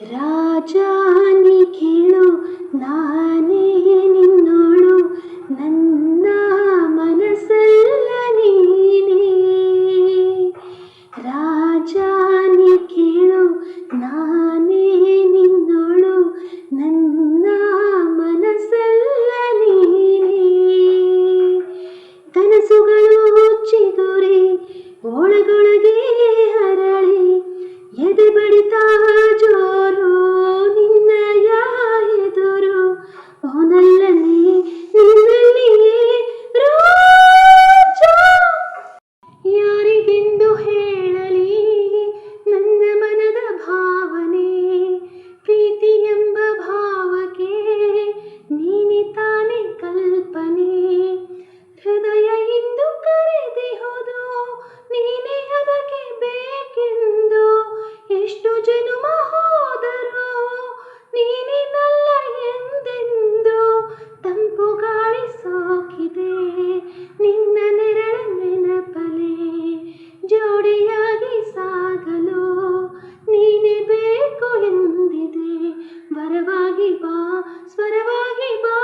ರಾಜಾನಿ ಕೇಳು ನಾನೇ ನಿನ್ನೋಳು ನನ್ನ ಮನಸ್ಸಲ್ಲ ನೀನೇ. ರಾಜಾನಿ ಕೇಳು ನಾನೇ ನಿನ್ನೋಳು ನನ್ನ ಮನಸ್ಸಲ್ಲ ನೀನೇ. ಕನಸುಗಳು ಚಿಗುರಿ ಒಳಗೊಳಗೆ ಹರಳಿ ಎದೆ ಬಡಿತ ಜೋರು ನಿನ್ನಯ ಎದುರು ಓನಲ್ಲನೇ ನಿನ್ನಲ್ಲಿಯೇ ರಾಜ. ಯಾರಿಗೆಂದು ಹೇಳಲಿ ನನ್ನ ಮನದ ಭಾವನೆ, ಪ್ರೀತಿ ಎಂಬ ಭಾವಕ್ಕೆ ನೀನೆ ತಾನೇ ಕಲ್ಪನೆ. ಹೃದಯ ಇಂದು ಕರೆದಿಹುದು ನೀನೇ ಅದಕ್ಕೆ ಬೇಕೆಂದು, ಎಷ್ಟು ಜನುಮ ಹೋದರೂ ನೀನಿನಲ್ಲ ಎಂದೆಂದು. ತಂಪು ಗಾಳಿ ಸೋಕಿದೆ ನಿನ್ನ ನೆರಳ ನೆನಪಲೆ, ಜೋಡಿಯಾಗಿ ಸಾಗಲು ನೀನೇ ಬೇಕು ಎಂದಿದೆ. ವರವಾಗಿ ಬಾ ಸ್ವರವಾಗಿ ಬಾ.